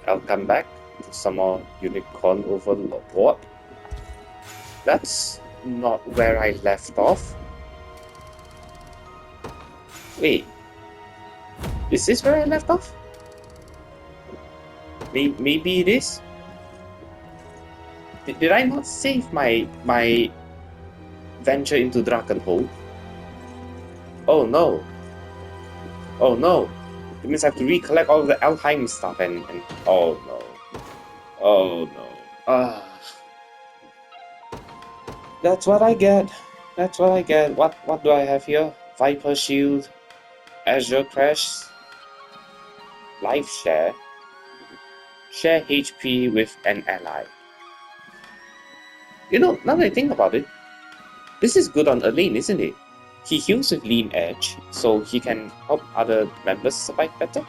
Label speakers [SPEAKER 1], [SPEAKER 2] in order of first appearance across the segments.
[SPEAKER 1] I'll come back to some more Unicorn Overlord. That's not where I left off. Wait, is this where I left off? Maybe it is? Did I not save my venture into Dragonhold? Oh no. Oh no. It means I have to recollect all of the Elheim stuff and oh no. Oh no. That's what I get. That's what I get. What do I have here? Viper Shield, Azure Crash, Life Share, Share HP with an ally. You know, now that I think about it, this is good on Elaine, isn't it? He heals with Lean Edge, so he can help other members survive better.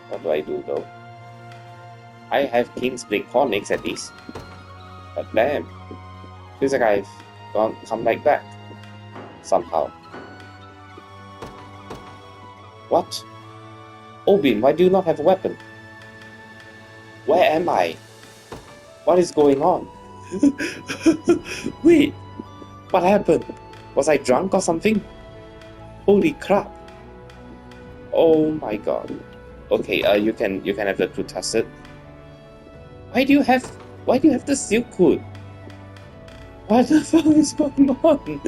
[SPEAKER 1] What do I do though? I have Kingsblade Cornix at least. But damn, feels like I've come like back. Somehow. What? Obin, why do you not have a weapon? Where am I? What is going on? Wait, what happened? Was I drunk or something? Holy crap! Oh my god. Okay, you can have the truth tested. Why do you have the silk hood? What the fuck is going on?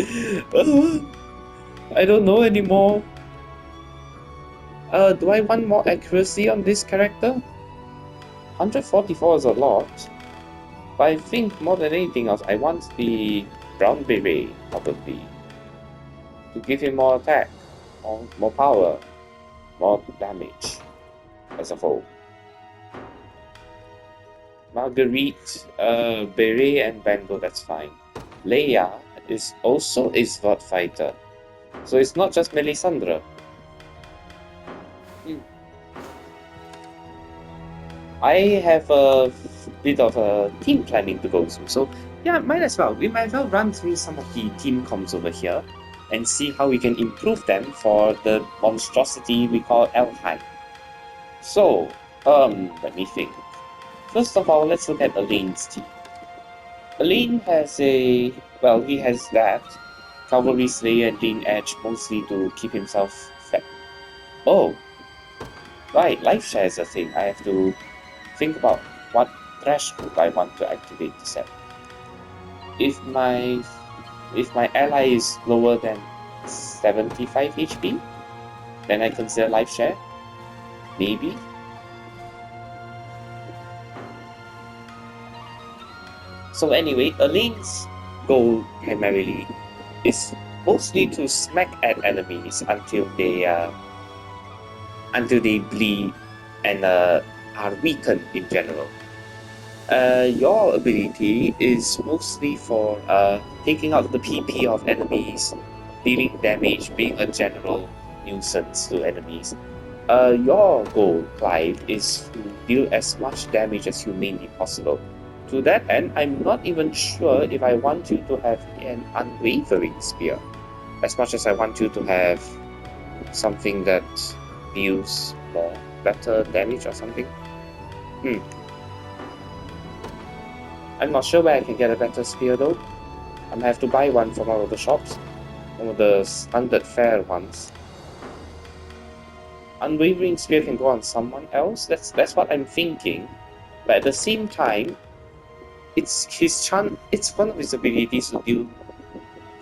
[SPEAKER 1] I don't know anymore. Do I want more accuracy on this character? 144 is a lot. But I think more than anything else, I want the brown beret, probably. To give him more attack, more power, more damage as a whole. Marguerite, Beret and Bango, that's fine. Leia is also a sword fighter. So it's not just Melisandre. I have a bit of a team planning to go through, so yeah, might as well. We might as well run through some of the team comms over here and see how we can improve them for the monstrosity we call Elheim. So, let me think. First of all, let's look at Elaine's team. Elaine has he has that. Cavalry Slayer and Lean Edge mostly to keep himself fed. Oh, right, Life Share is a thing. I have to think about what threshold I want to activate the set. If my ally is lower than 75 HP, then I consider Life Share. Maybe. So anyway, Elaine's goal primarily is mostly to smack at enemies until they bleed and are weakened in general. Your ability is mostly for taking out the PP of enemies, dealing damage, being a general nuisance to enemies. Your goal, Clive, is to deal as much damage as humanly possible. To that end, I'm not even sure if I want you to have an unwavering spear, as much as I want you to have something that deals better damage or something. I'm not sure where I can get a better spear though. I'm gonna have to buy one from one of the shops, one of the standard fare ones. Unwavering spear can go on someone else. That's what I'm thinking. But at the same time, it's one of his abilities to deal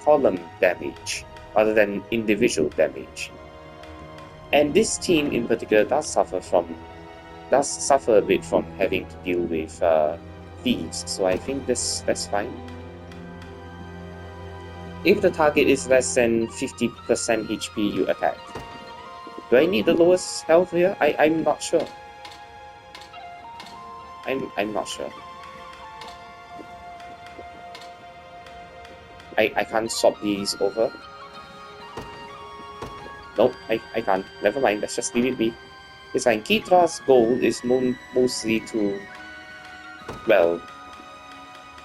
[SPEAKER 1] column damage rather than individual damage. And this team in particular does suffer a bit from having to deal with thieves, so I think that's fine. If the target is less than 50% HP, you attack. Do I need the lowest health here? I'm not sure. I'm not sure. I can't swap these over. Nope, I can't. Never mind, let's just leave it be. It's fine. Kitra's goal is mostly to... Well,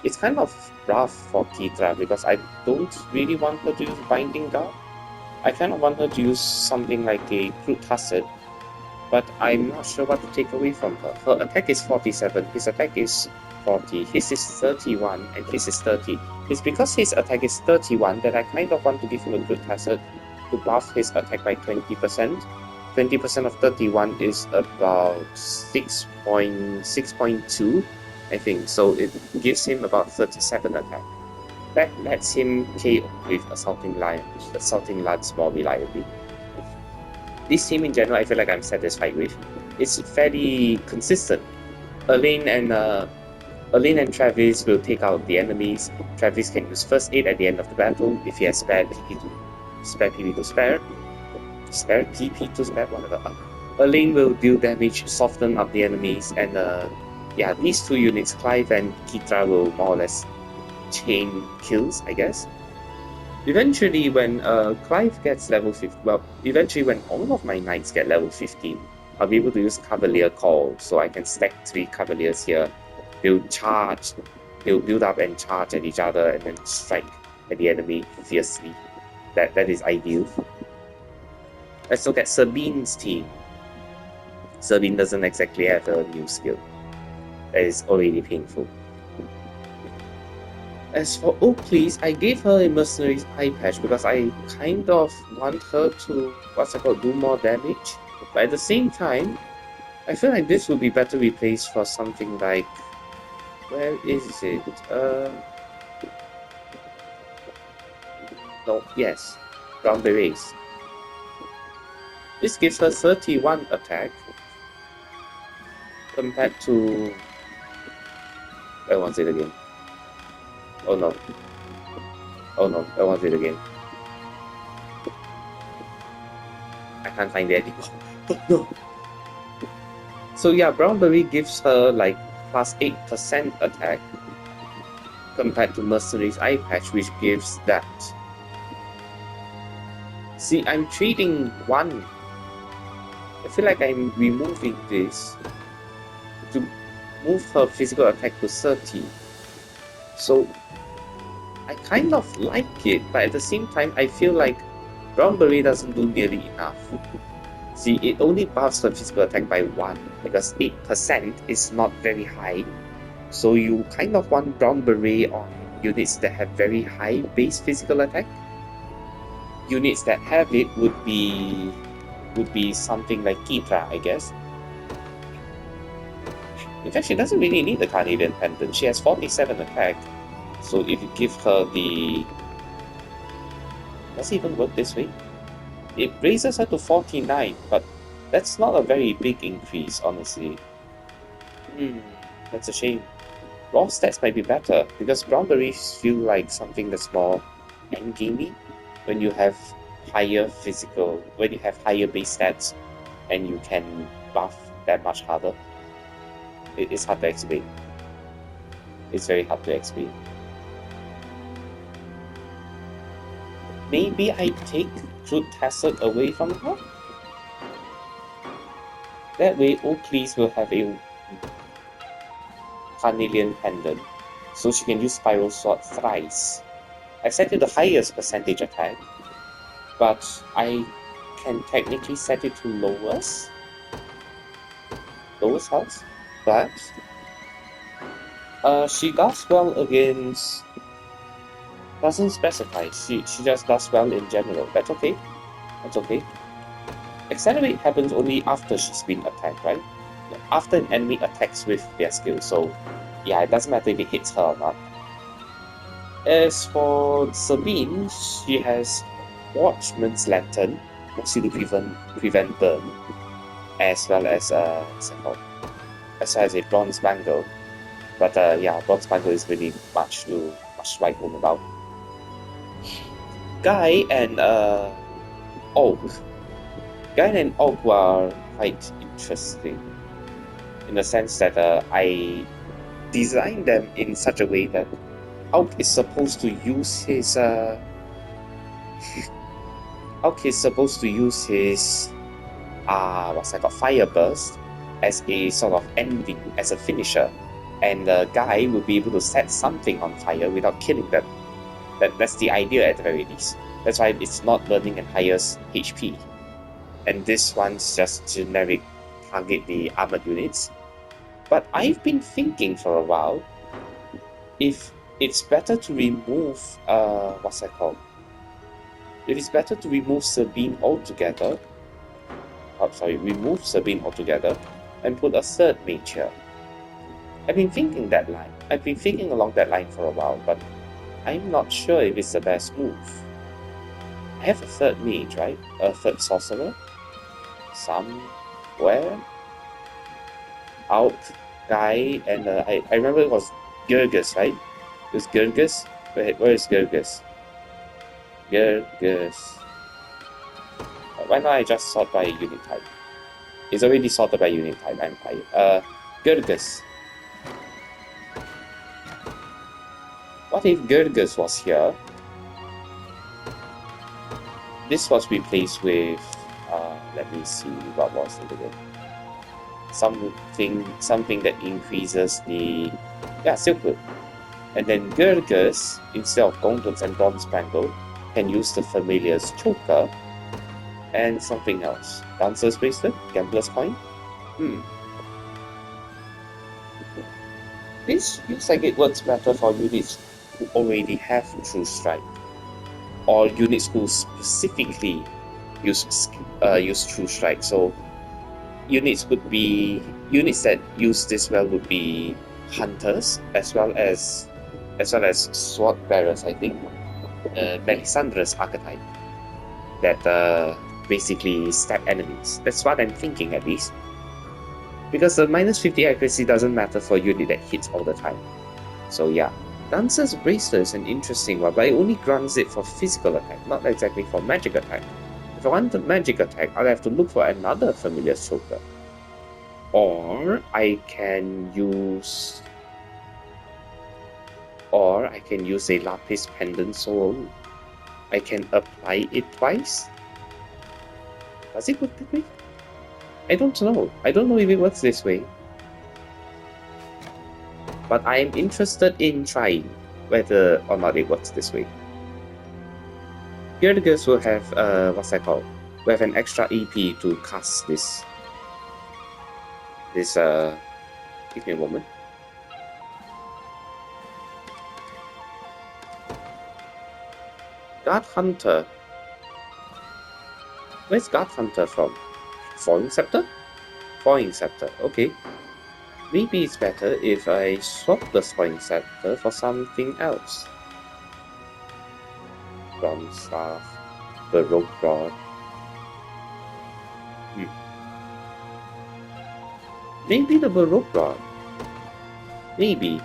[SPEAKER 1] it's kind of rough for Kitra because I don't really want her to use Binding Guard. I kind of want her to use something like a crude tacit, but I'm not sure what to take away from her. Her attack is 47, his attack is 40, his is 31, and his is 30. It's because his attack is 31 that I kind of want to give him a crude tacit to buff his attack by 20%. 20% of 31 is about 6.2, I think, so it gives him about 37 attack. That lets him KO with Assaulting Lance more reliably. This team in general, I feel like I'm satisfied with. It's fairly consistent. Elaine and Travis will take out the enemies. Travis can use First Aid at the end of the battle if he has spare PP to spare. Spare PP to spare, whatever. Elaine will deal damage, soften up the enemies, and yeah, these two units, Clive and Kitra, will more or less chain kills, I guess. Eventually, when Clive gets level 50, well, eventually when all of my knights get level 15, I'll be able to use Cavalier Call, so I can stack 3 Cavaliers here. They'll build up and charge at each other and then strike at the enemy fiercely. That is ideal. Let's look at Sabine's team. Sabine doesn't exactly have a new skill. That is already painful. As for Oakley's, I gave her a Mercenary's Eye Patch because I kind of want her to, do more damage. But at the same time, I feel like this would be better replaced for something like... Where is it? No, yes. Brown Berets. This gives her 31 attack compared to... Where was it again? Oh no. Oh no, where was it again? I can't find it anymore. Oh no! So yeah, Brown Beret gives her like plus 8% attack compared to Mercenary's Eye Patch, which gives that. See, I'm trading one. I feel like I'm removing this to move her physical attack to 30. So I kind of like it, but at the same time, I feel like Brown Beret doesn't do nearly enough. See, it only buffs the physical attack by 1, because 8% is not very high. So you kind of want Brown Beret on units that have very high base physical attack. Units that have it would be something like Kitra, I guess. In fact, she doesn't really need the Carnelian Pendant. She has 47 attack. So if you give her the... Does it even work this way? It raises her to 49, but that's not a very big increase, honestly. That's a shame. Raw stats might be better, because Brown Berets feel like something that's more endgamey when you have higher base stats and you can buff that much harder. It's hard to explain. It's very hard to explain. Maybe I take Truth Tacit away from her? That way, Oakley's will have a Carnelian Pendant, so she can use Spiral Sword thrice. I set it the highest percentage attack, but I can technically set it to lowest health, but she does well against... Doesn't specify, she just does well in general. That's okay. That's okay. Accelerate happens only after she's been attacked, right? After an enemy attacks with their skill, so yeah, it doesn't matter if it hits her or not. As for Sabine, she has Watchman's Lantern, mostly to prevent burn, as well as a Bronze Bangle. But yeah, Bronze Bangle is really much to write home about. Guy and Oak. Guy and Oak were quite interesting in the sense that I designed them in such a way that Oak is supposed to use his Fire Burst as a sort of ending, as a finisher, and the guy will be able to set something on fire without killing them. That's the idea at the very least. That's why it's not learning at highest HP. And this one's just generic target the armored units. But I've been thinking for a while if it's better to remove what's that called? If it's better to remove Sabine altogether. Remove Sabine altogether and put a third mage here. I've been thinking that line. I've been thinking along that line for a while, but I'm not sure if it's the best move. I have a third mage, right? A third sorcerer? Somewhere? Out guy, and I remember it was Gergus, right? It was Gergus? Where is Gergus? Gergus. Why not I just sort by unit type? It's already sorted by unit type, I'm tired. Gergus. What if Gergus was here? This was replaced with, let me see, what was it again? Something that increases the, Silkwood. And then Gergus, instead of Gauntlets and Bronze Bangle, can use the Familiar's Choker and something else. Dancer's Bracelet? Gambler's Coin? This looks like it works better for units who already have True Strike, or units who specifically use True Strike. So units that use this well would be hunters as well as sword bearers. I think Melisandre's archetype that basically stab enemies. That's what I'm thinking, at least. Because the minus 50 accuracy doesn't matter for a unit that hits all the time. So yeah, Dancer's Bracelet is an interesting one, but it only grants it for physical attack, not exactly for magic attack. If I want a magic attack, I'll have to look for another Familiar Choker. Or I can use a Lapis Pendant Soul. I can apply it twice. Does it work that way? I don't know. I don't know if it works this way. But I am interested in trying whether or not it works this way. Gergus will have, will have an extra EP to cast this. Give me a moment. Guard Hunter. Where's Guard Hunter from? Falling Scepter? Falling Scepter, okay. Maybe it's better if I swap the Falling Scepter for something else. Bronze Staff, Baroque Rod. Maybe the Baroque Rod. Maybe.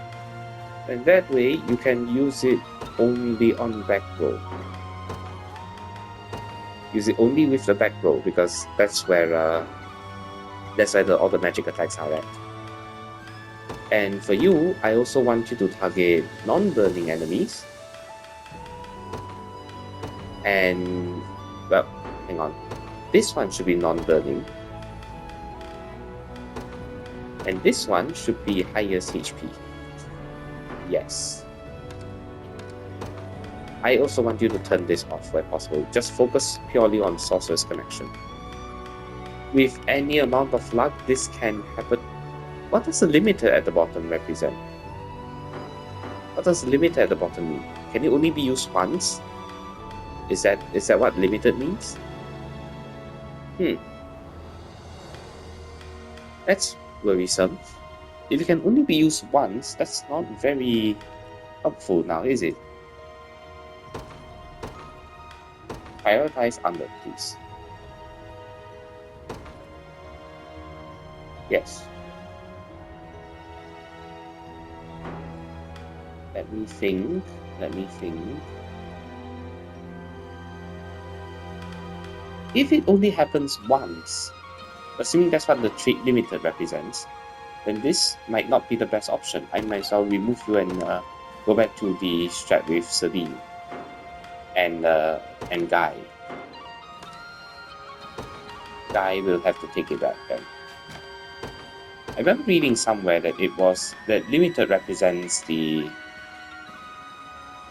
[SPEAKER 1] And that way you can use it only on back row. Use it only with the back row, because that's where all the magic attacks are at. And for you, I also want you to target non-burning enemies. And, well, hang on. This one should be non-burning. And this one should be highest HP. Yes. I also want you to turn this off where possible. Just focus purely on Sorcerer's Connection. With any amount of luck, this can happen. What does the limiter at the bottom represent? What does the limiter at the bottom mean? Can it only be used once? Is that what limited means? That's worrisome. If it can only be used once, that's not very helpful now, is it? Prioritize under, please. Yes. Let me think. If it only happens once, assuming that's what the trait limited represents, then this might not be the best option. I might as well remove you and go back to the strat with Sabine and Guy. Guy will have to take it back then. I remember reading somewhere that limited represents the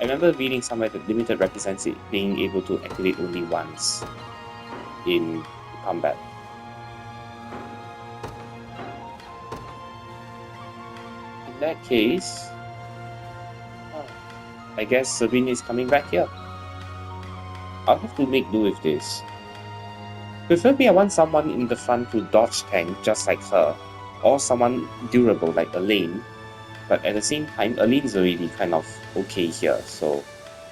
[SPEAKER 1] I remember reading somewhere that limited represents it being able to activate only once in combat. In that case, I guess Sabine is coming back here. I'll have to make do with this. Preferably I want someone in the front to dodge tank just like her, or someone durable like Elaine, but at the same time Elaine is already kind of okay here, so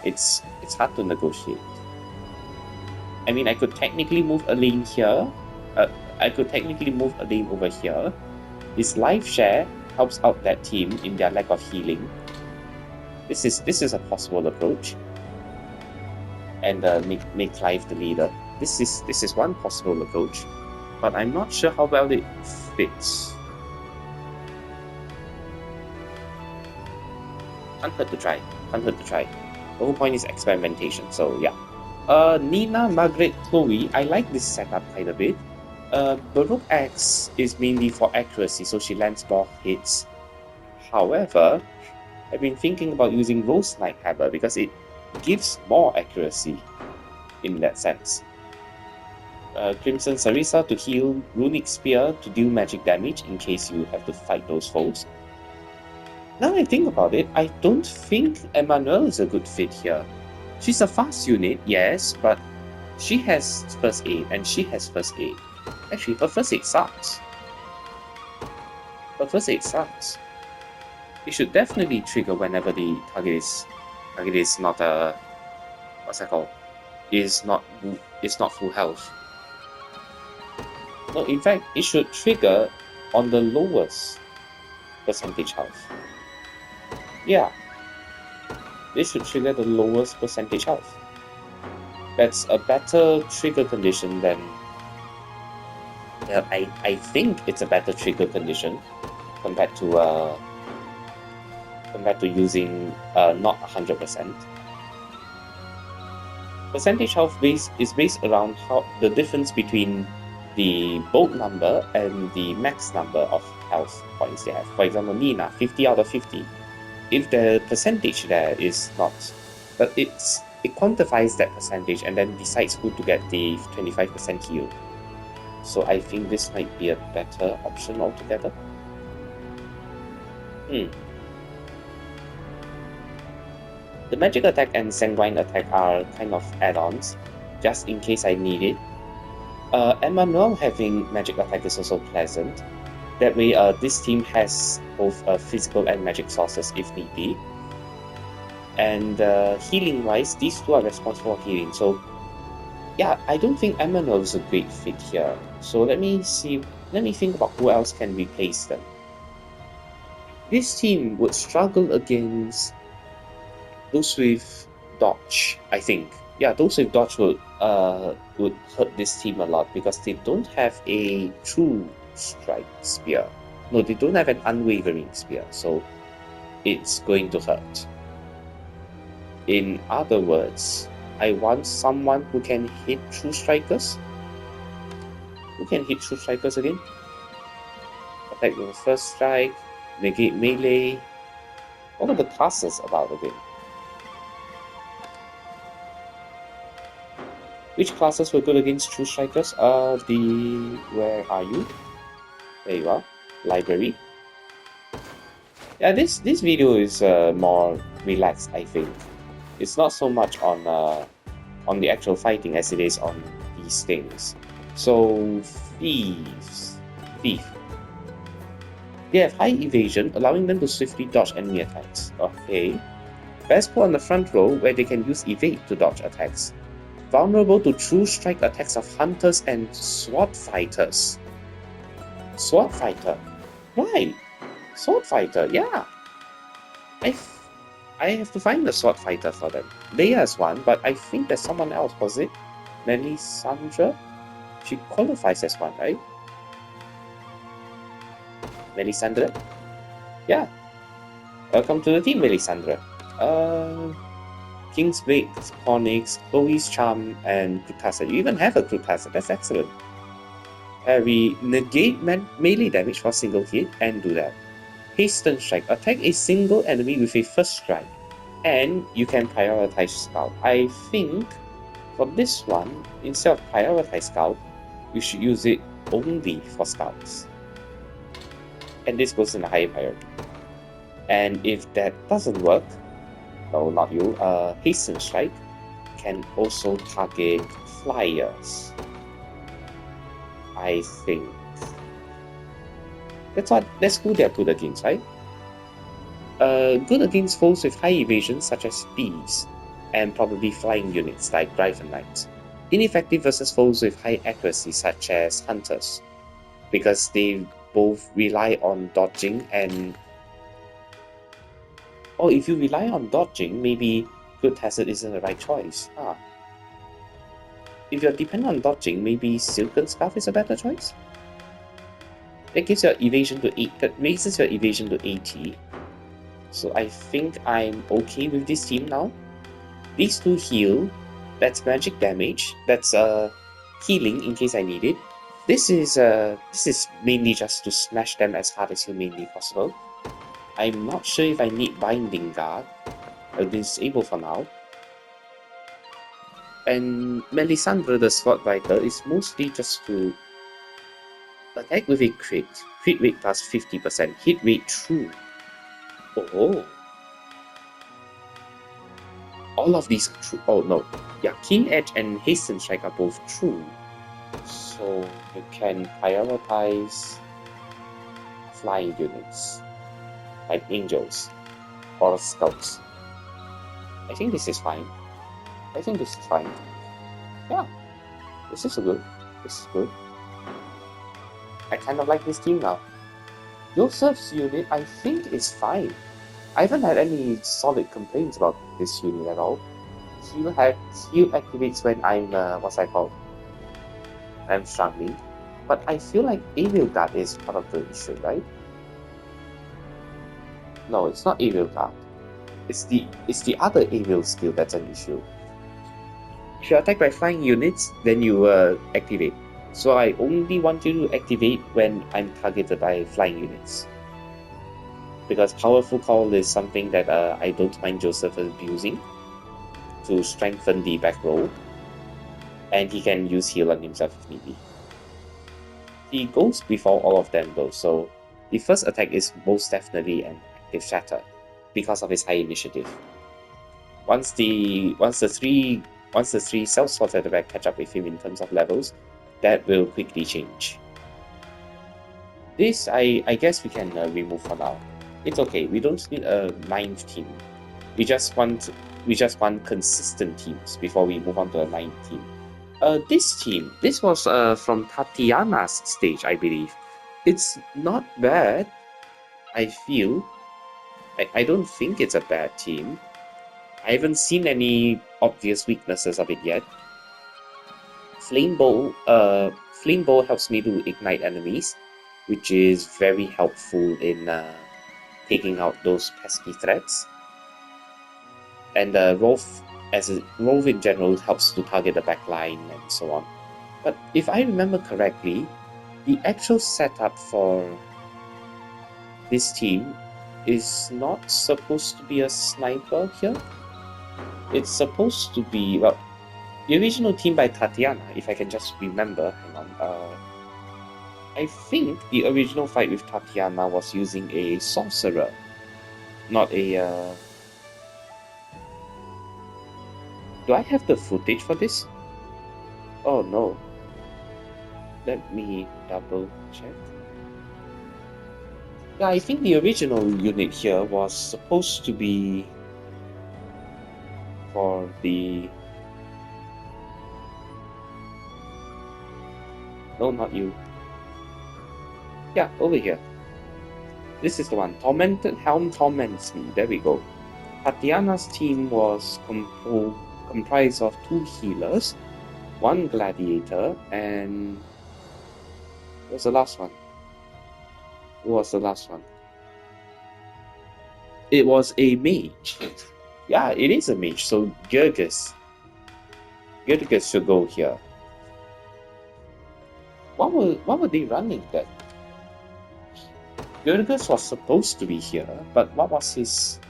[SPEAKER 1] it's hard to negotiate. I mean, I could technically move Elaine here, I could technically move Elaine over here. His life share helps out that team in their lack of healing. This is a possible approach. And make Clive the leader. This is one possible approach, but I'm not sure how well it fits. Can't hurt to try. The whole point is experimentation, so yeah. Nina, Margaret, Chloe, I like this setup quite a bit. Baruch X is mainly for accuracy, so she lands more hits. However, I've been thinking about using Rose Nighthammer because it gives more accuracy in that sense. Crimson Sarisa to heal, Runic Spear to deal magic damage in case you have to fight those foes. Now I think about it, I don't think Emmanuel is a good fit here. She's a fast unit, yes, but she has first aid and she has first aid. Actually, her first aid sucks. It should definitely trigger whenever the target is not what's that called? Is not full health. No, in fact, it should trigger on the lowest percentage health. Yeah, it should trigger the lowest percentage health. That's a better trigger condition than. I think it's a better trigger condition compared to using not 100%. Percentage health is based around how the difference between the bolt number and the max number of health points they have. For example, Nina, 50 out of 50. If the percentage there is not, but it quantifies that percentage and then decides who to get the 25% heal. So I think this might be a better option altogether. The magic attack and sanguine attack are kind of add-ons, just in case I need it. Emmanuel having magic attack is also pleasant. That way, this team has both physical and magic sources if need be. And healing-wise, these two are responsible for healing. So, yeah, I don't think Emmanuel is a great fit here. So let me think about who else can replace them. This team would struggle against those with dodge, I think. Yeah, those with dodge would hurt this team a lot because they don't have a true strike spear. No, they don't have an unwavering spear, so it's going to hurt. In other words, I want someone who can hit true strikers. Who can hit true strikers again? Attack with first strike, negate melee. What are the classes about again? Which classes were good against true strikers? Where are you? There you are. Library. Yeah, this video is more relaxed, I think. It's not so much on the actual fighting as it is on these things. So, Thief. They have high evasion, allowing them to swiftly dodge enemy attacks. Okay. Best put on the front row where they can use evade to dodge attacks. Vulnerable to true strike attacks of hunters and sword fighters. Sword fighter? Why? Sword fighter, yeah. I have to find the sword fighter for them. Leia is one, but I think there's someone else, was it? Melisandre? She qualifies as one, right? Melisandre? Yeah. Welcome to the team, Melisandre. King's Blade, Onyx, Chloe's Charm, and Krutasa. You even have a Krutasa, that's excellent. Parry, negate melee damage for a single hit, and do that. Hasten Strike, attack a single enemy with a first strike, And you can prioritize Scout. I think for this one, instead of prioritize Scout, you should use it only for Scouts. And this goes in a higher priority. And if that doesn't work, no, not you, Hasten Strike can also target flyers. I think. That's who they're good against, right? Good against foes with high evasion such as bees, and probably flying units like Driver Knights. Ineffective versus foes with high accuracy such as hunters, because they both rely on dodging and... Oh, if you rely on dodging, maybe Good Hazard isn't the right choice. If you're dependent on dodging, maybe Silken Scarf is a better choice? That gives your evasion to 8, that raises your evasion to 80. So I think I'm okay with this team now. These two heal, that's magic damage, that's healing in case I need it. This is mainly just to smash them as hard as humanly possible. I'm not sure if I need Binding Guard. I'll disable for now. And Melisandre the Sword Fighter is mostly just to attack with a crit. Crit rate plus 50%, hit rate true. Oh. All of these are true. Oh no. Yeah, Keen Edge and Hasten Strike are both true. So you can prioritize flying units, like angels or scouts. I think this is fine. Yeah, this is good. I kind of like this team now. Joseph's unit, I think, is fine. I haven't had any solid complaints about this unit at all. Heal activates when I'm, I'm struggling. But I feel like Aerial Guard is part of the issue, right? No, it's not Aerial Guard. It's the other aerial skill that's an issue. If you're attacked by flying units, then you activate. So I only want you to activate when I'm targeted by flying units. Because Powerful Call is something that I don't mind Joseph abusing to strengthen the back row. And he can use heal on himself if need be. He goes before all of them though, so the first attack is most definitely an active shatter because of his high initiative. Once the three self-swords at the back catch up with him in terms of levels, that will quickly change. This I guess we can remove for now. It's okay. We don't need a 9th team. We just want consistent teams before we move on to a 9th team. This was from Tatiana's stage, I believe. It's not bad. I feel. I don't think it's a bad team. I haven't seen any obvious weaknesses of it yet. Flame Bow helps me to ignite enemies, which is very helpful in taking out those pesky threats. And Rolf in general helps to target the backline and so on. But if I remember correctly, the actual setup for this team is not supposed to be a sniper here. It's supposed to be, well, the original team by Tatiana, if I can just remember, hang on, I think the original fight with Tatiana was using a sorcerer, not a, Do I have the footage for this? Oh no. Let me double check. Yeah, I think the original unit here was supposed to be for the... No, not you. Yeah, over here. This is the one. Tormented Helm torments me. There we go. Tatiana's team was comprised of 2 healers, 1 gladiator, and... What was the last one? Who was the last one? It was a mage. Yeah, it is a mage, so Gergus should go here. What were they running then? Gergus was supposed to be here, but what was his...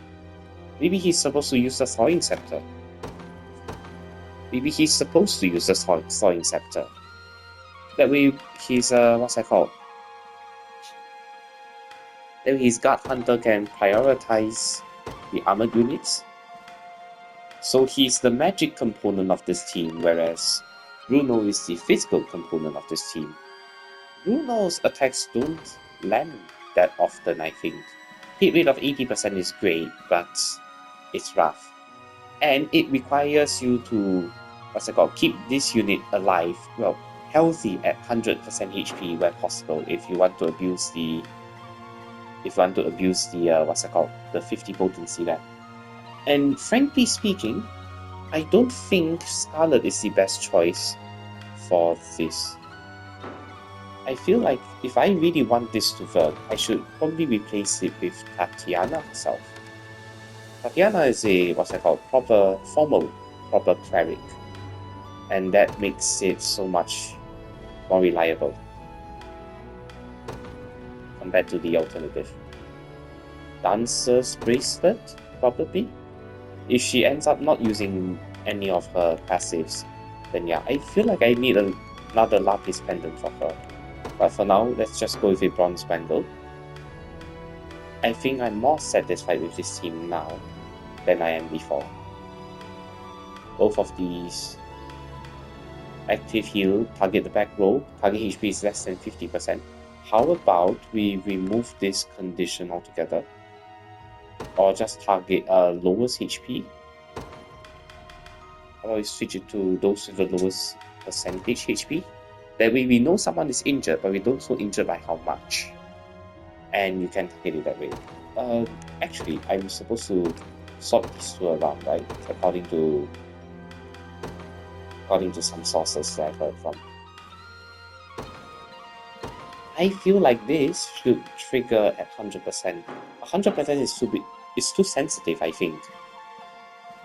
[SPEAKER 1] Maybe he's supposed to use the Thawing Scepter. Maybe he's supposed to use the Thawing Scepter. That way, his what's that called? That way his Guard Hunter can prioritize the armored units. So he's the magic component of this team, whereas Bruno is the physical component of this team. Bruno's attacks don't land that often, I think. Hit rate of 80% is great, but it's rough. And it requires you to, keep this unit alive, well, healthy at 100% HP where possible if you want to abuse the the 50 potency there. And frankly speaking, I don't think Scarlet is the best choice for this. I feel like if I really want this to work, I should probably replace it with Tatiana herself. Tatiana is a proper cleric, and that makes it so much more reliable compared to the alternative. Dancer's Bracelet, probably. If she ends up not using any of her passives, then yeah, I feel like I need another Lapis Pendant for her. But for now, let's just go with a Bronze Bangle. I think I'm more satisfied with this team now than I am before. Both of these active heal, target the back row, target HP is less than 50%. How about we remove this condition altogether? Or just target lowest HP? How about we switch it to those with the lowest percentage HP? That way we know someone is injured, but we don't know injured by how much. And you can target it that way. Actually, I'm supposed to sort these two around, right? According to some sources that I've heard from. I feel like this should trigger at 100%. 100% is too sensitive, I think.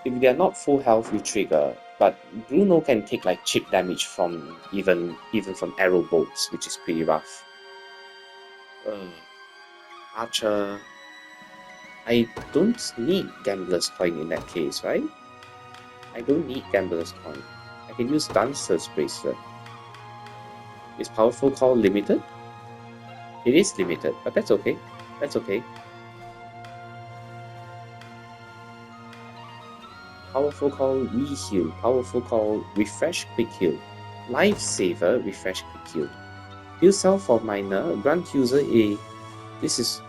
[SPEAKER 1] If they are not full health, we trigger. But Bruno can take like chip damage from even from arrow bolts, which is pretty rough. Archer. I don't need Gambler's Coin in that case, right? I don't need Gambler's Coin. I can use Dancer's Bracelet. Is Powerful Call limited? It is limited, but that's okay. That's okay. Powerful Call Reheal. Powerful Call Refresh Quick Heal. Lifesaver Refresh Quick Heal. Heal self for minor. Grant user a. This is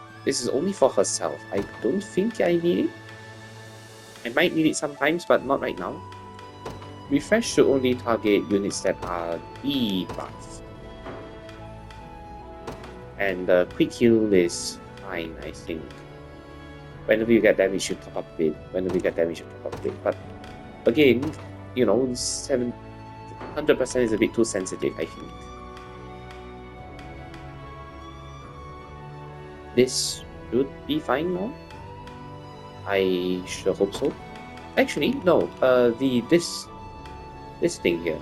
[SPEAKER 1] only for herself. I don't think I need it. I might need it sometimes, but not right now. Refresh should only target units that are debuffed. And Quick Heal is fine, I think. Whenever you get damage, you top up a bit. But again, 100% is a bit too sensitive, I think. This should be fine now. I sure hope so. Actually, no. This thing here.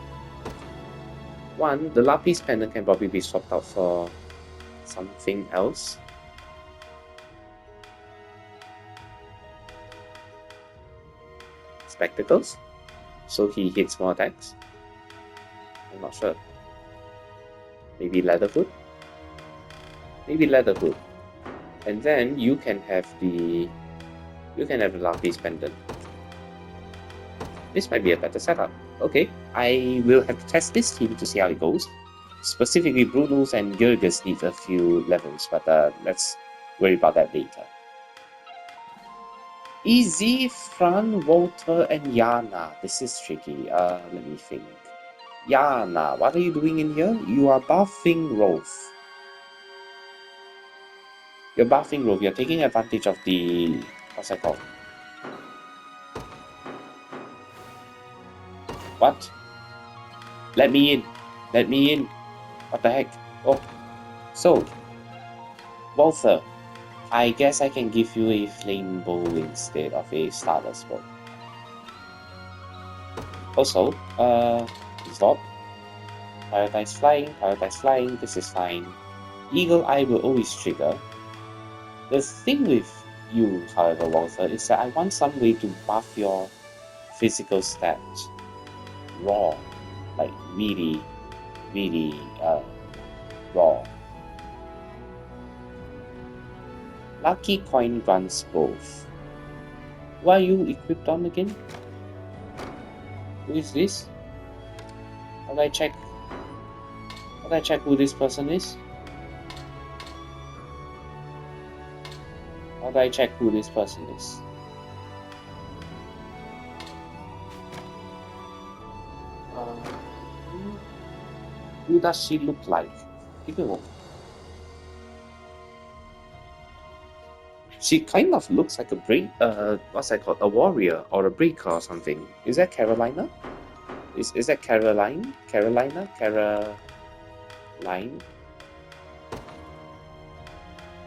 [SPEAKER 1] One, the Lapis Pendant can probably be swapped out for something else. Spectacles, so he hits more attacks. I'm not sure. Maybe Leatherhood. And then you can have the Lapis Pendant. This might be a better setup. Okay, I will have to test this team to see how it goes. Specifically, Bruno's and Jurgis need a few levels, but let's worry about that later. Easy, Fran, Walter, and Yana. This is tricky. Let me think. Yana, what are you doing in here? You are buffing Rolf. You're buffing Rolf. You're taking advantage of the... what's that called? What? Let me in. What the heck? Oh. So, Walter, I guess I can give you a flame bow instead of a starless bow. Also, stop. Prioritize flying, this is fine. Eagle Eye will always trigger. The thing with you, however, Walter, is that I want some way to buff your physical stats raw, like really, really raw. Lucky coin grants both. Why are you equipped on again? Who is this? How do I check? How do I check who this person is? How do I check who this person is? Who does she look like? Give me a moment. She kind of looks like a what's that called? A warrior or a breaker or something. Is that Carolina? Is that Caroline? Carolina? Caroline?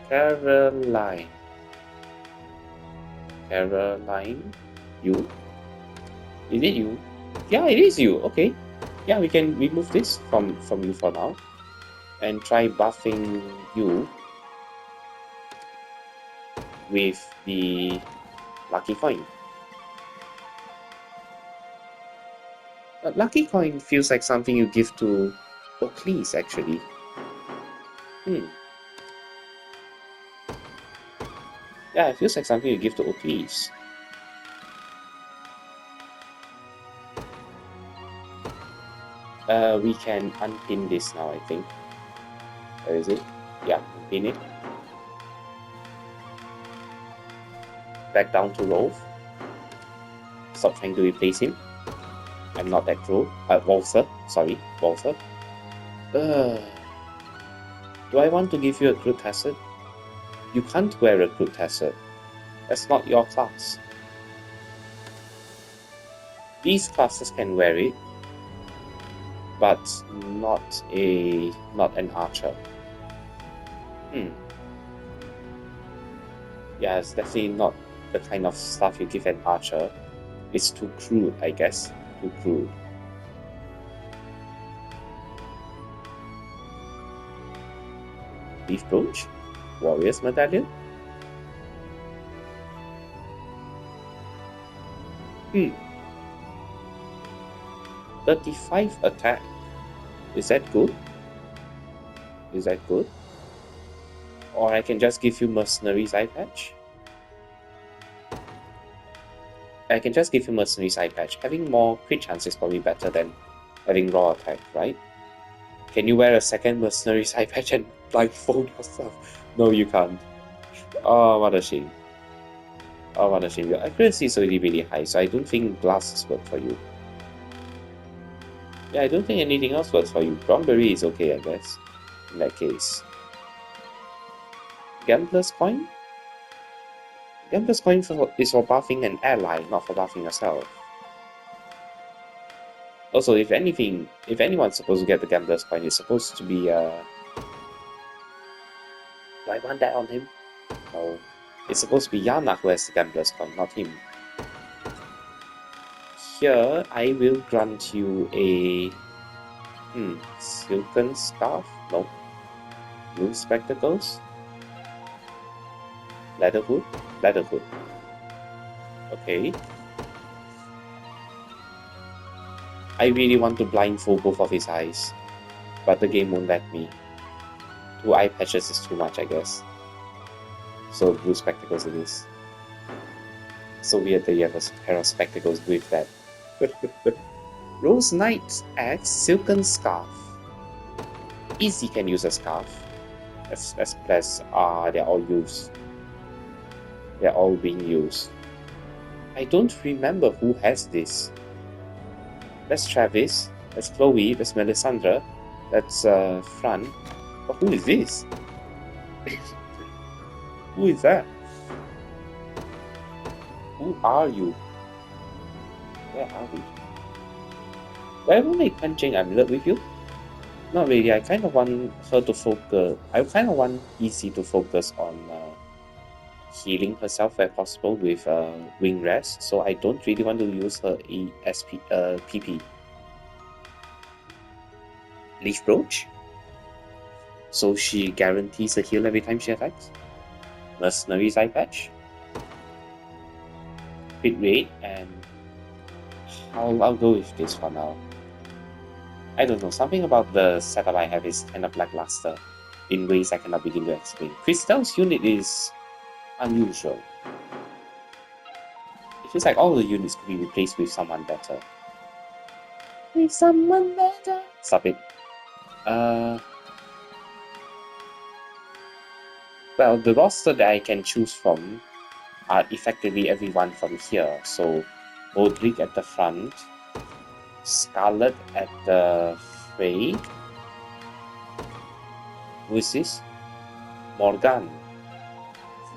[SPEAKER 1] Caroline. Caroline? You? Is it you? Yeah, it is you. Okay. Yeah, we can remove this from you for now. And try buffing you with the lucky coin. Lucky coin feels like something you give to Oakleys, actually. Yeah, it feels like something you give to Oakleys. We can unpin this now, I think. Where is it? Yeah, unpin it. Back down to Rolf. Stop trying to replace him. I'm not that cruel. Walther. Sorry, Walther. Do I want to give you a crude hazard? You can't wear a crude hazard. That's not your class. These classes can wear it, but not an archer. Yeah, it's definitely not the kind of stuff you give an archer. It's too crude, I guess. Too crude. Leaf brooch? Warrior's medallion? 35 attack. Is that good? Is that good? Or I can just give you Mercenary's Eye Patch? I can just give you Mercenary's Eye Patch. Having more crit chance is probably better than having raw attack, right? Can you wear a second Mercenary's Eye Patch and blindfold yourself? No, you can't. Oh, what a shame. Oh, what a shame. Your accuracy is already really high, so I don't think blasts work for you. Yeah, I don't think anything else works for you. Bromberry is okay, I guess, in that case. Gambler's Coin? Gambler's Coin is for buffing an ally, not for buffing yourself. Also, if anyone's supposed to get the Gambler's Coin, it's supposed to be, Do I want that on him? No. It's supposed to be Yana who has the Gambler's Coin, not him. Here, I will grant you a... Silken Scarf? No. Blue Spectacles? Leather hood? Leather hood. Okay. I really want to blindfold both of his eyes, but the game won't let me. 2 eye patches is too much, I guess. So blue spectacles it is. So weird that you have a pair of spectacles with that. Rose Knight's Axe, Silken Scarf. Easy can use a scarf. As they're all used. They're all being used. I don't remember who has this. That's Travis, that's Chloe, that's Melisandre, that's Fran. But who is this? Who is that? Who are you? Where are we? Do I want to make punching amulet with you? Not really. I kind of want her to focus. I kind of want Easy to focus on healing herself where possible with Wing Rest. So I don't really want to use her PP. Leaf Brooch. So she guarantees a heal every time she attacks. Mercenary's Eye Patch. crit rate, and I'll go with this for now. I don't know, something about the setup I have is kind of lackluster in ways I cannot begin to explain. Crystal's unit is unusual. It feels like all the units could be replaced with someone better. With someone better. Stop it. Well, the roster that I can choose from are effectively everyone from here. So, Odric at the front, Scarlet at the fray. Who is this? Morgan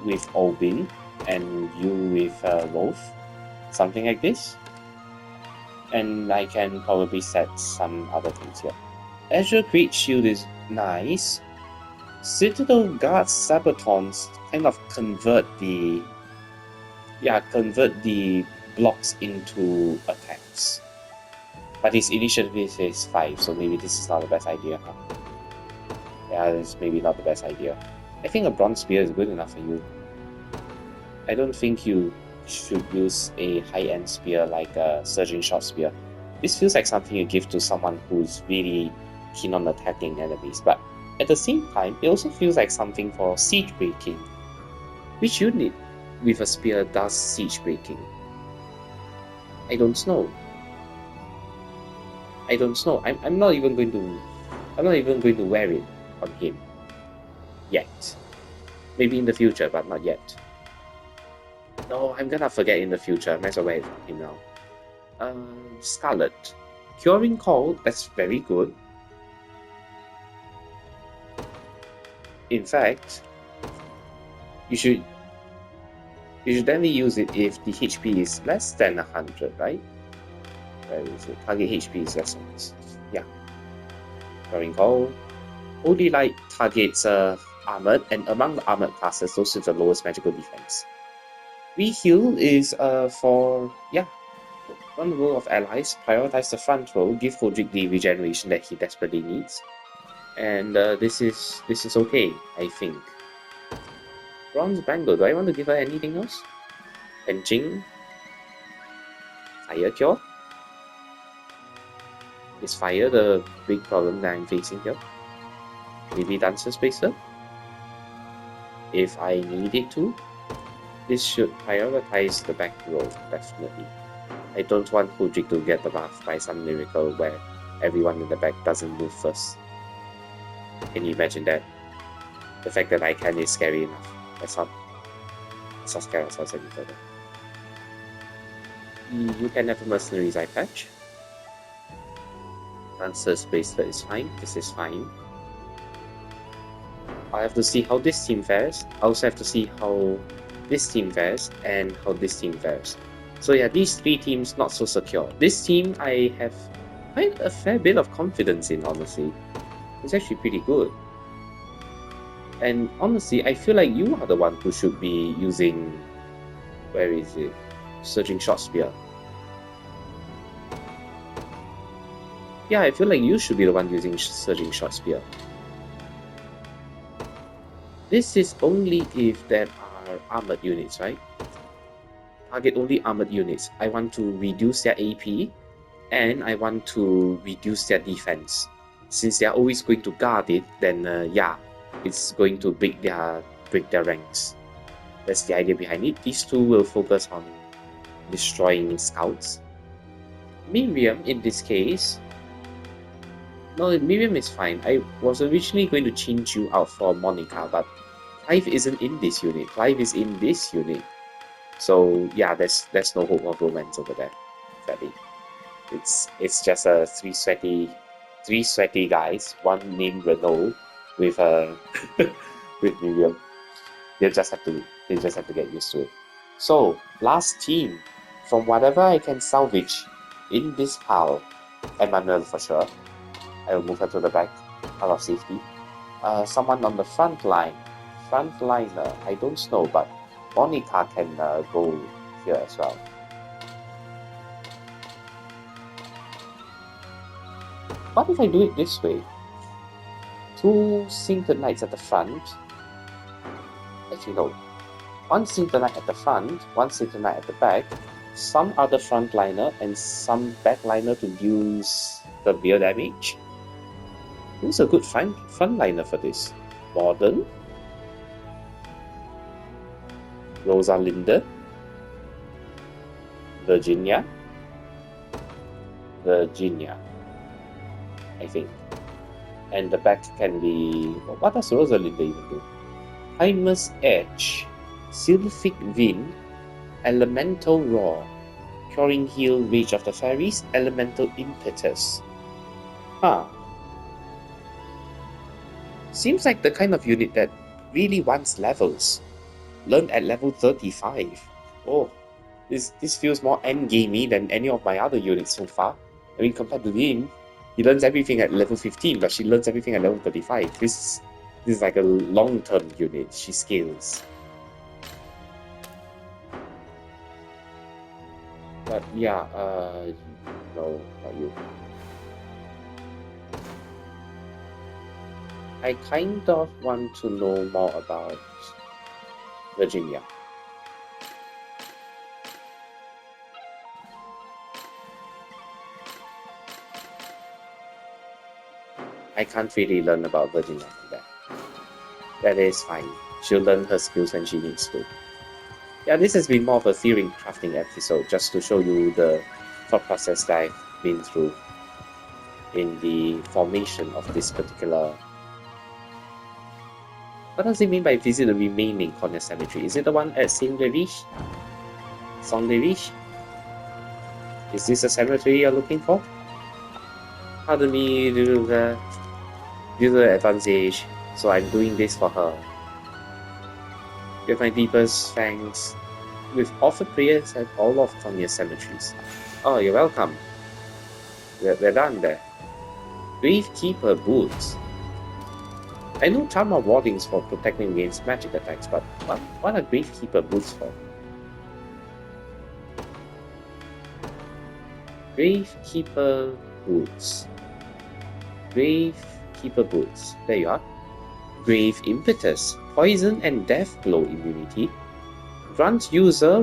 [SPEAKER 1] with Obin, and you with Rolf. Something like this. And I can probably set some other things here. Azure Creed Shield is nice. Citadel Guard Sabatons kind of convert the blocks into attacks. But his initiative is 5, so maybe this is not the best idea, huh? Yeah, it's maybe not the best idea. I think a Bronze Spear is good enough for you. I don't think you should use a high-end spear like a Surging Short Spear. This feels like something you give to someone who's really keen on attacking enemies, but at the same time, it also feels like something for siege breaking. Which unit with a spear does siege breaking? I don't know. I'm not even going to wear it on him yet. Maybe in the future, but not yet. No, I'm gonna forget in the future. Might as well wear it on him now. Scarlet. Curing Call, that's very good. In fact, you should definitely use it if the HP is less than 100, right? Where is it? Target HP is less than this. Yeah. Curing Call. Only Light targets armored, and among the armored classes, those with the lowest magical defense. Reheal is for run the row of allies, prioritize the front row, give Hodrick the regeneration that he desperately needs. And this is okay, I think. Bronze Bangle, do I want to give her anything else? Penching? Fire Cure? Is fire the big problem that I'm facing here? Maybe Dancer Spacer? If I need it to? This should prioritize the back row, definitely. I don't want Hodrick to get the buff by some miracle where everyone in the back doesn't move first. Can you imagine that? The fact that I can is scary enough. Let's not scare ourselves any further. You can have a Mercenary's Eye Patch. Dancer's Bracelet is fine. This is fine. I have to see how this team fares. I also have to see how this team fares and how this team fares. So yeah, these three teams not so secure. This team I have quite a fair bit of confidence in, honestly. It's actually pretty good. And honestly, I feel like you are the one who should be using... Where is it? Surging Short Spear. Yeah, I feel like you should be the one using Surging Short Spear. This is only if there are armored units, right? Target only armored units. I want to reduce their AP, and I want to reduce their defense. Since they are always going to guard it, then it's going to break their ranks. That's the idea behind it. These two will focus on destroying scouts. Miriam, in this case... No, Miriam is fine. I was originally going to change you out for Monica, but Clive isn't in this unit. Clive is in this unit. So yeah, there's no hope of romance over there. Sadly. It's just three sweaty guys, one named Renault with with Miriam. They just have to get used to it. So last team, from whatever I can salvage in this pile, Emmanuel for sure. I will move her to the back, out of safety. Someone on the front line. Frontliner, I don't know, but Monica can go here as well. What if I do it this way? 2 Sintered Knights at the front. Actually, no. 1 Sintered Knight at the front, 1 Sintered Knight at the back, some other frontliner and some backliner to use the beer damage. Who's a good frontliner for this? Modern, Rosalinda, Virginia, I think. And the back can be... What does Rosalinda even do? Timeless Edge, Sylphic Wind, Elemental Roar, Curing Heal, Rage of the Fairies, Elemental Impetus. Seems like the kind of unit that really wants levels. Learned at level 35. Oh, this feels more endgamey than any of my other units so far. I mean, compared to him, he learns everything at level 15, but she learns everything at level 35. This is like a long-term unit. She scales. But yeah, no, not you. I kind of want to know more about Virginia. I can't really learn about Virginia from that. That is fine. She'll learn her skills when she needs to. Yeah, this has been more of a theory crafting episode, just to show you the thought process that I've been through in the formation of this particular... What does it mean by visit the remaining corner cemetery? Is it the one at Saint-Leriche? Saint-Leriche? Is this a cemetery you're looking for? Pardon me, due to the advantage, so I'm doing this for her. With my deepest thanks, with offered prayers at all of Cornelius cemeteries. Oh, you're welcome. We're done there. Gravekeeper Boots. I know charm of wardings for protecting against magic attacks, but what are Gravekeeper Boots for? Gravekeeper Boots. Gravekeeper Boots. There you are. Grave Impetus. Poison and Death Blow immunity. Grants user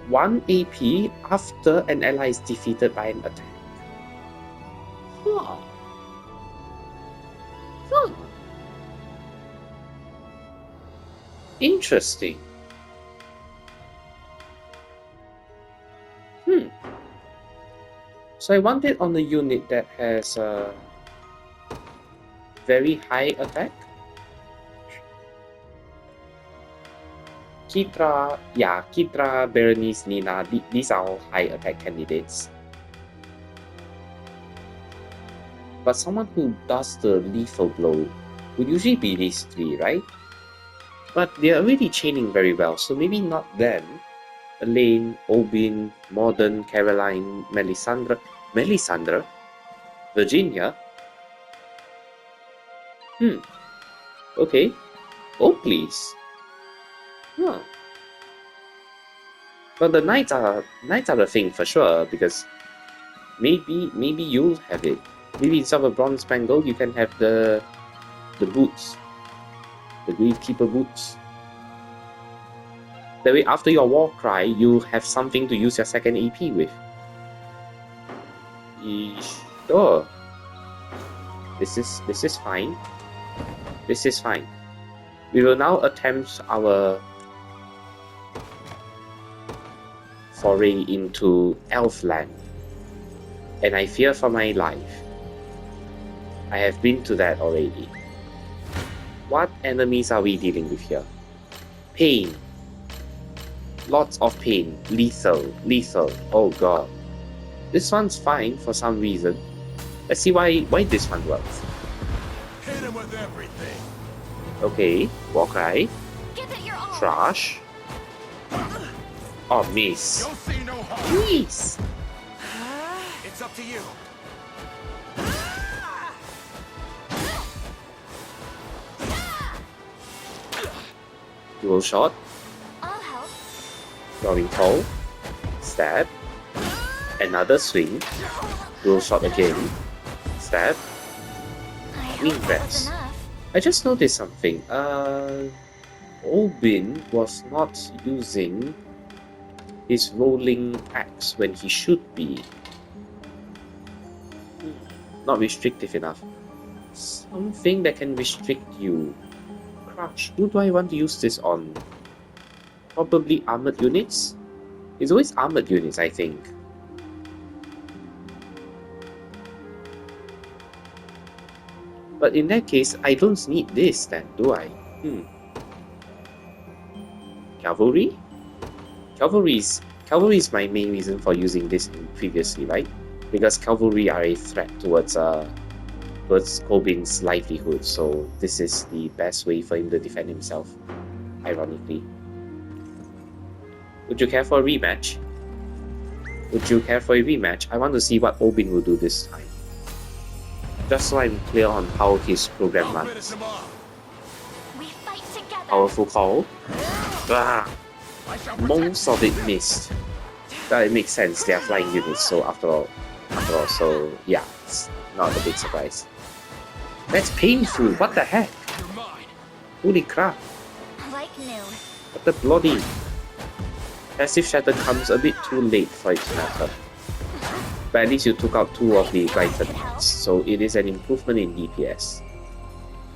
[SPEAKER 1] 1 AP after an ally is defeated by an attack. Huh. Interesting. So I want it on a unit that has a very high attack. Kitra, Berenice, Nina, these are all high attack candidates. But someone who does the lethal blow would usually be these three, right? But they're already chaining very well, so maybe not them. Elaine, Obin, Modern, Caroline, Melisandre, Virginia. Okay. Oh, please. Huh. But the knights are the thing for sure, because maybe you'll have it. Maybe instead of a bronze spangle, you can have the boots, the Gravekeeper Boots. That way, after your war cry, you have something to use your second AP with. Sure. This is fine. This is fine. We will now attempt our foray into Elfland, and I fear for my life. I have been to that already. What enemies are we dealing with here? Pain. Lots of pain. Lethal. Oh god. This one's fine for some reason. Let's see why this one works.
[SPEAKER 2] Hit him with everything.
[SPEAKER 1] Okay, Warcry.
[SPEAKER 3] Give it your all.
[SPEAKER 1] Trash. Oh, miss.
[SPEAKER 2] You'll see no harm.
[SPEAKER 1] Miss.
[SPEAKER 2] It's up to you.
[SPEAKER 1] Dual shot.
[SPEAKER 3] I'll help.
[SPEAKER 1] Rolling toe. Stab. Another swing. Dual shot again. Stab.
[SPEAKER 3] I hope
[SPEAKER 1] Wing
[SPEAKER 3] that was
[SPEAKER 1] press.
[SPEAKER 3] enough.
[SPEAKER 1] I just noticed something. Obin was not using He's rolling axe when he should be. Not restrictive enough. Something that can restrict you. Crush. Who do I want to use this on? Probably armored units? It's always armored units, I think. But in that case, I don't need this then, do I? Cavalry? Cavalry is my main reason for using this previously, right? Because cavalry are a threat towards Corbin's livelihood, so this is the best way for him to defend himself, ironically. Would you care for a rematch? Would you care for a rematch? I want to see what Obin will do this time. Just so I'm clear on how his program
[SPEAKER 2] I'll finish
[SPEAKER 1] runs.
[SPEAKER 2] him off.
[SPEAKER 3] We fight together.
[SPEAKER 1] Powerful call.
[SPEAKER 2] I shall protect
[SPEAKER 1] Most of it missed. That it makes sense, they are flying units, so after all, so yeah, it's not a big surprise. That's painful, what the heck?
[SPEAKER 2] You're mine.
[SPEAKER 1] Holy crap,
[SPEAKER 3] Like new.
[SPEAKER 1] what the bloody... Passive Shatter comes a bit too late for it to matter. But at least you took out 2 of the Glyphonites, so it is an improvement in DPS.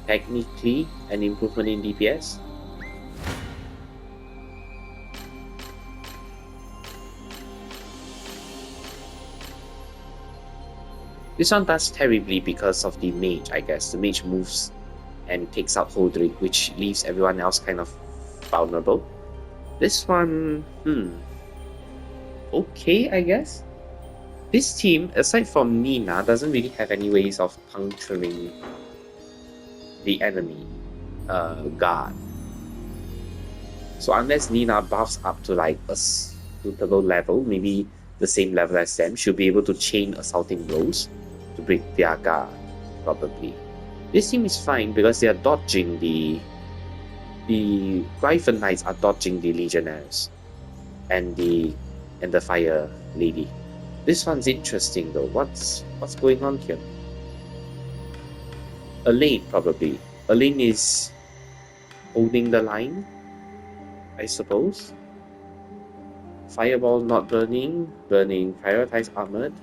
[SPEAKER 1] Technically, an improvement in DPS. This one does terribly because of the mage, I guess. The mage moves and takes out Holdrick, which leaves everyone else kind of vulnerable. This one, okay, I guess. This team, aside from Nina, doesn't really have any ways of puncturing the enemy guard. So unless Nina buffs up to like a suitable level, maybe the same level as them, she'll be able to chain assaulting blows to break their guard, probably. This team is fine because they are dodging the Gryphon Knights are dodging the Legionnaires and the Fire Lady. This one's interesting though. What's going on here? Elaine probably. Elaine is holding the line, I suppose. Fireball not burning. Prioritize armored.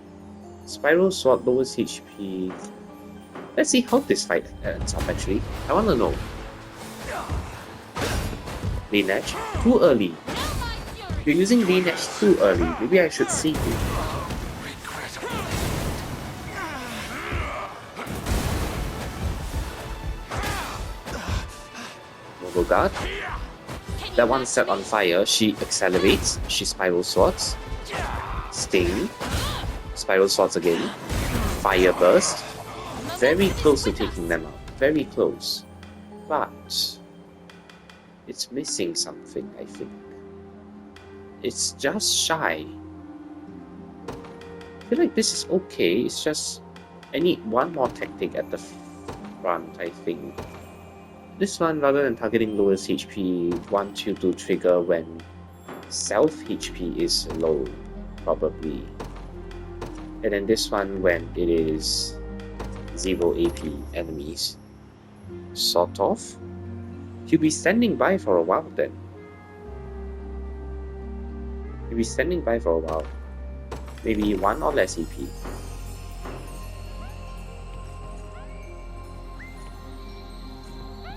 [SPEAKER 1] Spiral sword lowers HP. Let's see how this fight ends up actually. I wanna know. Lane Edge? Too early. You're using Lane Edge too early. Maybe I should see you. Mobile Guard. That one set on fire, she accelerates, she spiral swords. Sting. Spiral swords again. Fire burst. Very close to taking them out. Very close. But it's missing something, I think. It's just shy. I feel like this is okay, it's just I need one more tactic at the front, I think. This one, rather than targeting lowest HP, want you to trigger when self HP is low, probably. And then this one when it is 0 AP enemies. Sort of. He'll be standing by for a while then. He'll be standing by for a while. Maybe 1 or less AP.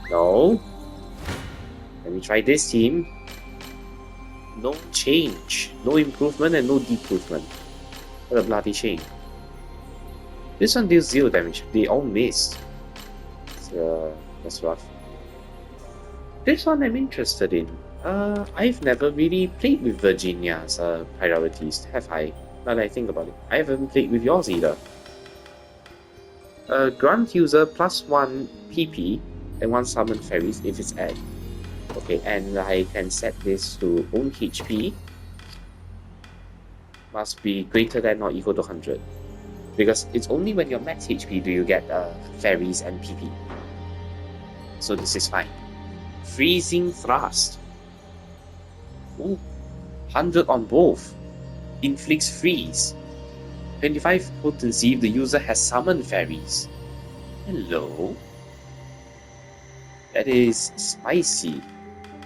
[SPEAKER 1] No. Let me try this team. No change. No improvement and no deprovement. What a bloody shame. This one deals 0 damage. They all missed. That's rough. This one I'm interested in. I've never really played with Virginia's priorities, have I? Now that I think about it. I haven't played with yours either. Grant user +1 PP and 1 summon fairies if it's at. Okay, and I can set this to own HP must be greater than or equal to 100. Because it's only when you're max HP do you get fairies and PP. So this is fine. Freezing Thrust. Ooh, 100 on both. Inflicts freeze. 25 potency if the user has summoned fairies. Hello? That is spicy.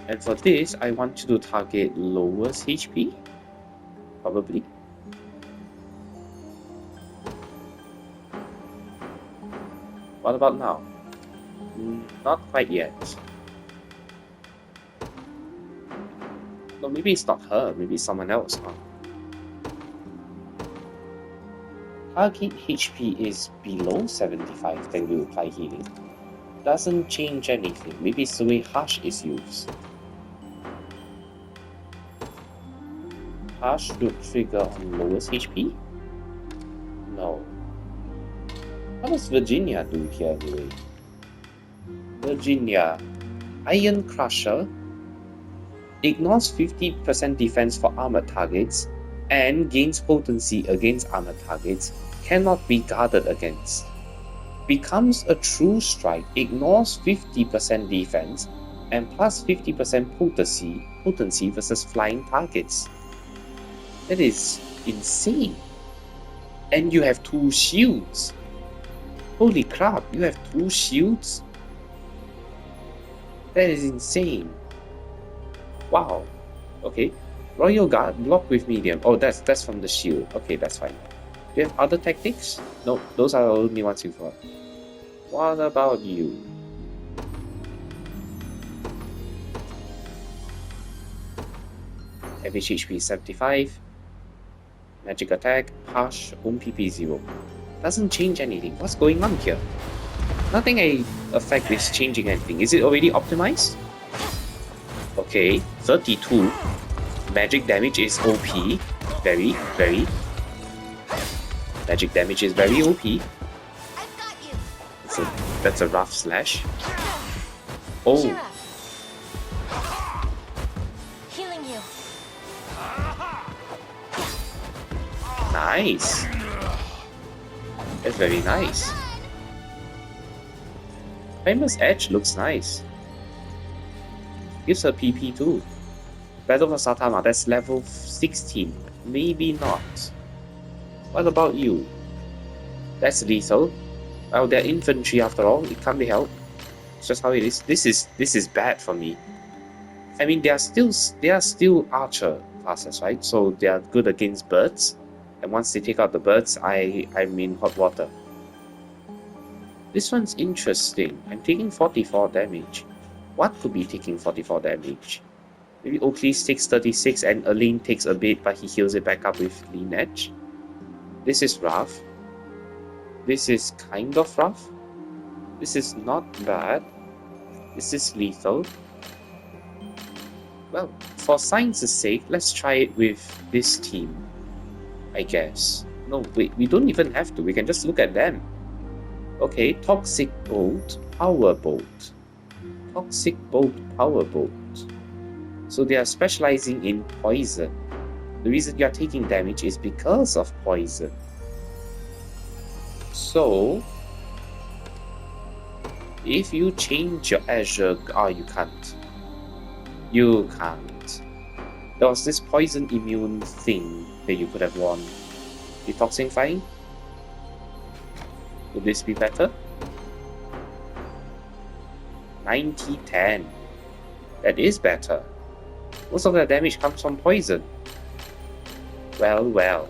[SPEAKER 1] And for this, I want you to target lowest HP. Probably. What about now? Not quite yet. No, maybe it's not her. Maybe it's someone else, huh? Target HP is below 75, then you apply healing. Doesn't change anything. Maybe it's the way Hush is used. Hush should trigger on lowest HP? No. What does Virginia do here anyway? Virginia. Iron Crusher ignores 50% defense for armored targets and gains potency against armored targets, cannot be guarded against. Becomes a true strike, ignores 50% defense and plus 50% potency versus flying targets. That is insane. And you have 2 shields. Holy crap, you have 2 shields? That is insane. Wow. Okay. Royal Guard, block with medium. Oh, that's from the shield. Okay, that's fine. Do you have other tactics? No, those are the only ones you've got. What about you? Average HP 75. Magic attack, Harsh, own PP 0. Doesn't change anything. What's going on here? Nothing effect is changing anything. Is it already optimized? Okay, 32. Magic damage is OP. Very, very. Magic damage is very OP.
[SPEAKER 3] I've got you.
[SPEAKER 1] That's a rough slash. Oh,
[SPEAKER 3] Cheer up. Healing you.
[SPEAKER 1] nice. That's very nice. Famous Edge looks nice. Gives her PP too. Battle for Satama, that's level 16. Maybe not. What about you? That's lethal. Well, they're infantry after all, it can't be helped. It's just how it is. This is bad for me. I mean, they are still archer classes, right? So they are good against birds. And once they take out the birds, I'm in hot water. This one's interesting. I'm taking 44 damage. What could be taking 44 damage? Maybe Oakley's takes 36 and Aline takes a bit, but he heals it back up with Lean Edge. This is rough. This is kind of rough. This is not bad. This is lethal. Well, for science's sake, let's try it with this team, I guess. No, wait, we don't even have to. We can just look at them. Okay, Toxic Bolt, Power Bolt. Toxic Bolt, Power Bolt. So they are specializing in poison. The reason you are taking damage is because of poison. So, if you change your Azure... Oh, you can't. You can't. There was this poison immune thing that you could have worn. Detoxifying? Would this be better? 90-10. That is better. Most of the damage comes from poison. Well.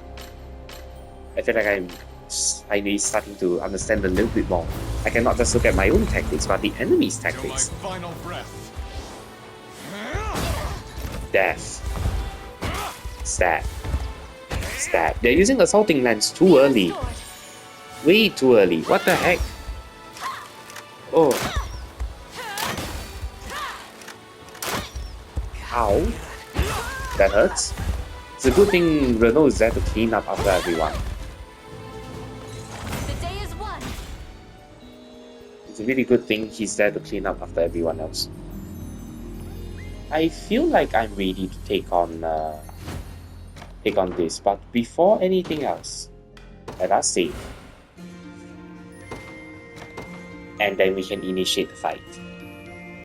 [SPEAKER 1] I feel like I'm finally starting to understand a little bit more. I cannot just look at my own tactics, but the enemy's tactics.
[SPEAKER 2] Till my final breath.
[SPEAKER 1] Death. Stab. Stab. They're using Assaulting Lance too early. Way too early. What the heck? Oh. Ow. That hurts. It's a good thing Renault is there to clean up after everyone.
[SPEAKER 3] The day is won.
[SPEAKER 1] It's a really good thing he's there to clean up after everyone else. I feel like I'm ready to take on this, but before anything else, let us save. And then we can initiate the fight.